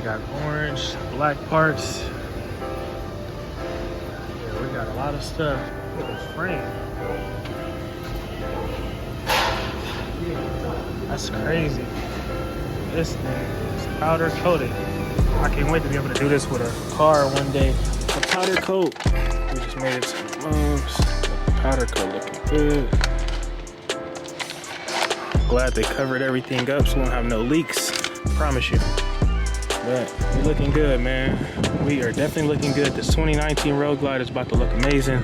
We got orange, black parts. Yeah, we got a lot of stuff. Look at this frame. That's crazy. This thing is powder coated. I can't wait to be able to do this with a car one day. A powder coat. We just made it some lumps. Powder coat looking good. Glad they covered everything up so we don't have no leaks. Promise you. But we're looking good, man. We are definitely looking good. This 2019 Road Glide is about to look amazing.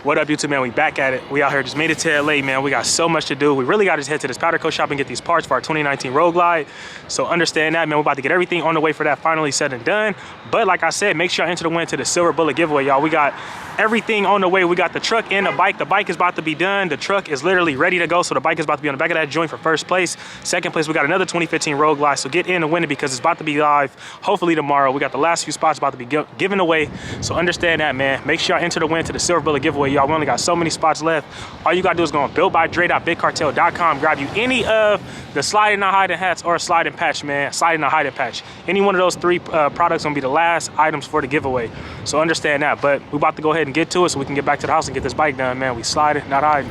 What up, YouTube, man? We back at it. We out here, just made it to LA, man. We got so much to do. We really got to head to this powder coat shop and get these parts for our 2019 Road Glide. So understand that, man. We're about to get everything on the way for that finally said and done. But like I said, make sure I enter the win to the Silver Bullet giveaway, y'all. We got everything on the way. We got the truck and the bike. The bike is about to be done. The truck is literally ready to go. So the bike is about to be on the back of that joint for first place. Second place, we got another 2015 Road Glide. So get in and win it because it's about to be live. Hopefully tomorrow. We got the last few spots about to be given away. So understand that, man. Make sure I enter the win to the Silver Bullet giveaway, y'all. We only got so many spots left. All you gotta do is go on BUILTBYDRE.bigcartel.com, grab you any of the SLIDN HIDN hats or SLIDN patch, man. SLIDN HIDN patch. Any one of those three products gonna be the last items for the giveaway. So understand that. But we're about to go ahead and get to it so we can get back to the house and get this bike done, man. We sliding, not hiding.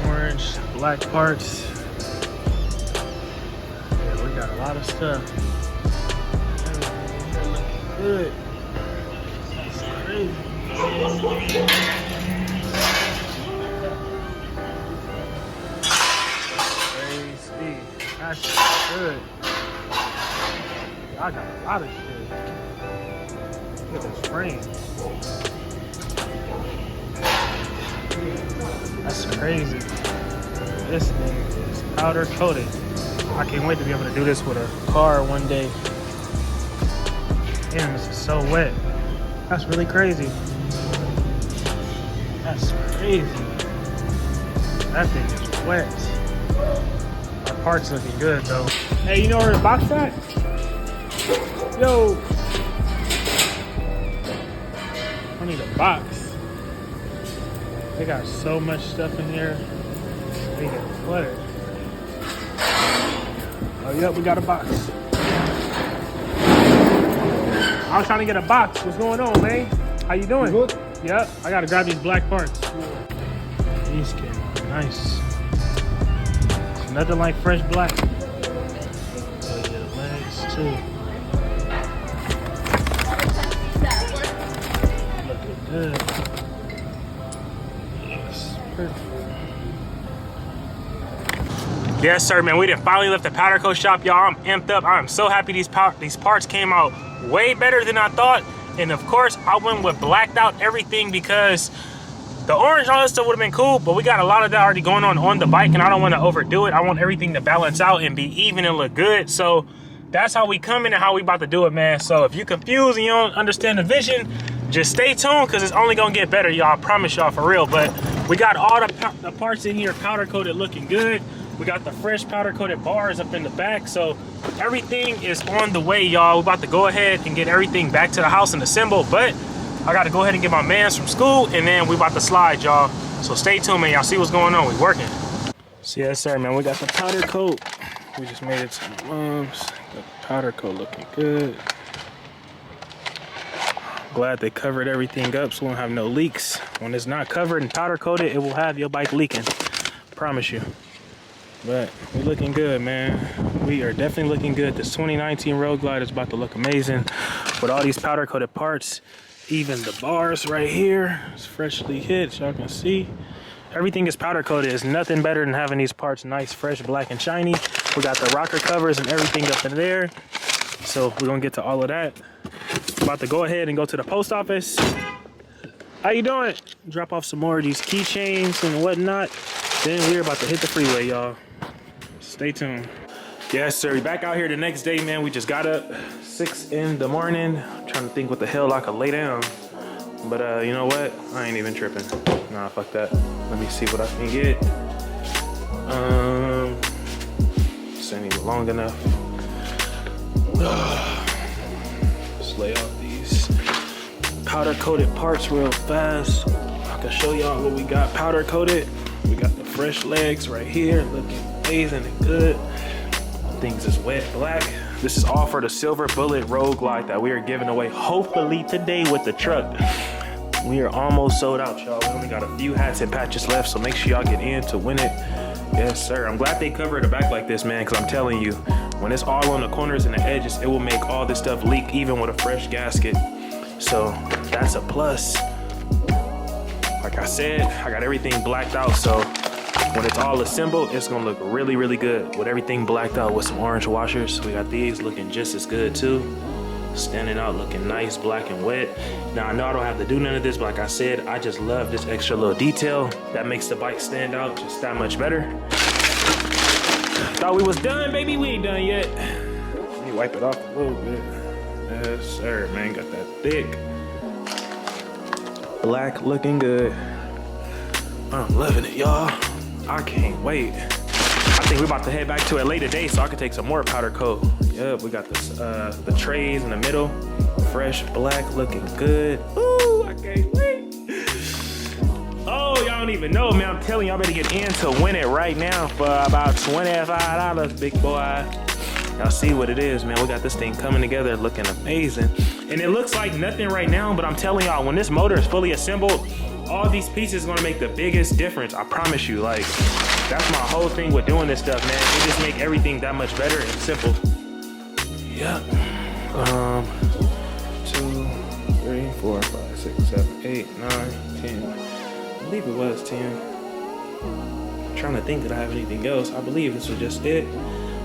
Orange, black parts. Yeah, we got a lot of stuff. Good. That's crazy. Crazy. That's good. I got a lot of shit. Look at this frame. That's crazy. This thing is powder coated. I can't wait to be able to do this with a car one day. Damn, this is so wet. That's really crazy. That's crazy. That thing is wet. Our parts looking good though. Hey, you know where the box at? Yo. I need a box. They got so much stuff in here. They get cluttered. Oh, yep, we got a box. I was trying to get a box. What's going on, man? How you doing? You good? Yep, I gotta grab these black parts. These came out nice. It's nothing like fresh black. Oh, yeah, the legs too. Looking good. Yes, perfect. Yes, sir, man. We done finally left the powder coat shop, y'all. I'm amped up. I'm so happy these parts came out way better than I thought. And of course, I went with blacked out everything because the orange and all that stuff would have been cool, but we got a lot of that already going on the bike, and I don't want to overdo it. I want everything to balance out and be even and look good. So that's how we come in and how we about to do it, man. So if you're confused and you don't understand the vision, just stay tuned because it's only gonna get better, y'all. I promise y'all, for real. But we got all the parts in here powder coated looking good. We got the fresh powder coated bars up in the back. So everything is on the way, y'all. We're about to go ahead and get everything back to the house and assemble. But I got to go ahead and get my mans from school, and then we about to slide, y'all. So stay tuned, man. Y'all see what's going on. We working. So yes, sir, man. We got the powder coat. We just made it some lumps. The powder coat looking good. Glad they covered everything up so we don't have no leaks. When it's not covered and powder coated, it will have your bike leaking. Promise you. But we're looking good, man. We are definitely looking good. This 2019 Road Glide is about to look amazing with all these powder coated parts. Even the bars right here, it's freshly hit, y'all can see. Everything is powder coated. It's nothing better than having these parts nice, fresh, black, and shiny. We got the rocker covers and everything up in there. So we're gonna get to all of that. About to go ahead and go to the post office. How you doing? Drop off some more of these keychains and whatnot. Then we're about to hit the freeway, y'all. Stay tuned. Yes, sir. We back out here the next day, man. We just got up 6 in the morning. I'm trying to think what the hell I could lay down. But you know what? I ain't even tripping. Nah, fuck that. Let me see what I can get. This ain't even long enough. Let's lay out these powder coated parts real fast. I can show y'all what we got powder coated. We got the fresh legs right here, looking amazing and good. Things is wet black. This is all for the Silver Bullet Road Glide that we are giving away hopefully today with the truck. We are almost sold out, y'all. We only got a few hats and patches left, so make sure y'all get in to win it. Yes, sir. I'm glad they covered the back like this, man, because I'm telling you, when it's all on the corners and the edges, it will make all this stuff leak, even with a fresh gasket. So that's a plus. Like I said, I got everything blacked out, so when it's all assembled, it's gonna look really, really good with everything blacked out with some orange washers. We got these looking just as good too. Standing out, looking nice, black and wet. Now I know I don't have to do none of this, but like I said, I just love this extra little detail that makes the bike stand out just that much better. Thought we was done, baby. We ain't done yet. Let me wipe it off a little bit. Yes, sir, man. Got that thick. Black looking good. I'm loving it, y'all. I can't wait. I think we're about to head back to LA today so I can take some more powder coat. Yep, we got this, the trays in the middle. Fresh black looking good. Ooh, I can't wait. Oh, y'all don't even know, man. I'm telling y'all better get in to win it right now for about $25, big boy. Y'all see what it is, man. We got this thing coming together looking amazing. And it looks like nothing right now, but I'm telling y'all, when this motor is fully assembled, all these pieces are gonna make the biggest difference. I promise you. Like, that's my whole thing with doing this stuff, man. It just make everything that much better and simple. Yep. 2, 3, 4, 5, 6, 7, 8, 9, 10. I believe it was 10. I'm trying to think that I have anything else. I believe this was just it.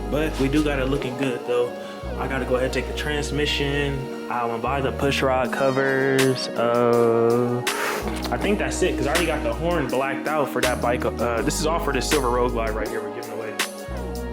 But we do got it looking good though. I gotta go ahead and take the transmission. I want to buy the push rod covers. I think that's it, because I already got the horn blacked out for that bike. This is all for this Silver Road Glide right here we're giving away.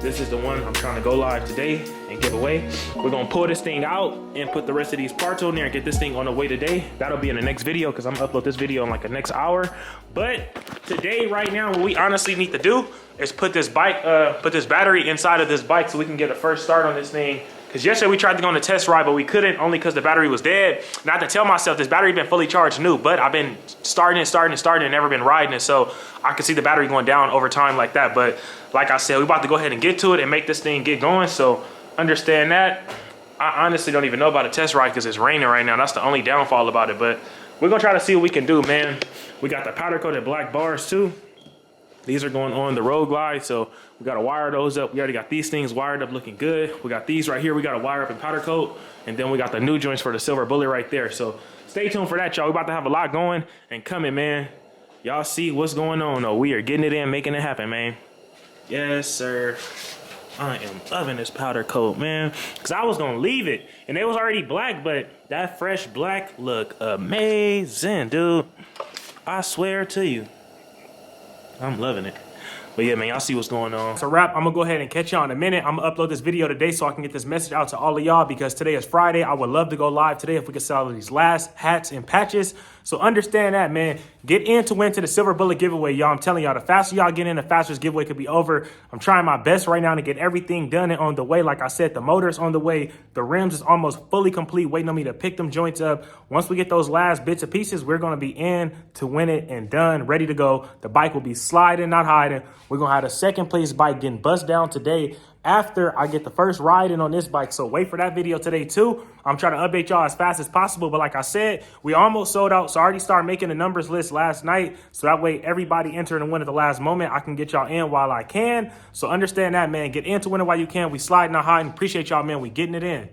This is the one I'm trying to go live today and give away. We're gonna pull this thing out and put the rest of these parts on there and get this thing on the way today. That'll be in the next video, because I'm gonna upload this video in like the next hour. But today, right now, what we honestly need to do is put this battery inside of this bike so we can get a first start on this thing. Because yesterday we tried to go on a test ride, but we couldn't, only because the battery was dead. And I had to tell myself this battery been fully charged new, but I've been starting and never been riding it. So I can see the battery going down over time like that. But like I said, we're about to go ahead and get to it and make this thing get going. So understand that. I honestly don't even know about a test ride because it's raining right now. That's the only downfall about it. But we're gonna try to see what we can do, man. We got the powder coated black bars too. These are going on the Road Glide, so we gotta wire those up. We already got these things wired up looking good. We got these right here, we gotta wire up in powder coat, and then we got the new joints for the Silver Bullet right there. So stay tuned for that, y'all. We're about to have a lot going and coming, man. Y'all see what's going on, though. We are getting it in, making it happen, man. Yes, sir. I am loving this powder coat, man. Because I was gonna leave it, and it was already black, but that fresh black look amazing, dude. I swear to you. I'm loving it. But yeah, man, y'all see what's going on. So wrap, I'm gonna go ahead and catch y'all in a minute. I'm gonna upload this video today so I can get this message out to all of y'all, because today is Friday. I would love to go live today if we could sell these last hats and patches. So understand that, man. Get in to win to the Silver Bullet giveaway, y'all. I'm telling y'all, the faster y'all get in, the faster this giveaway could be over. I'm trying my best right now to get everything done and on the way. Like I said, the motor's on the way. The rims is almost fully complete, waiting on me to pick them joints up. Once we get those last bits and pieces, we're gonna be in to win it and done, ready to go. The bike will be sliding, not hiding. We're gonna have a second place bike getting bust down today after I get the first ride in on this bike. So wait for that video today too. I'm trying to update y'all as fast as possible. But like I said, we almost sold out. So I already started making the numbers list last night. So that way everybody entering and win at the last moment. I can get y'all in while I can. So understand that, man. Get in to win it while you can. We slide, not hiding. Appreciate y'all, man. We getting it in.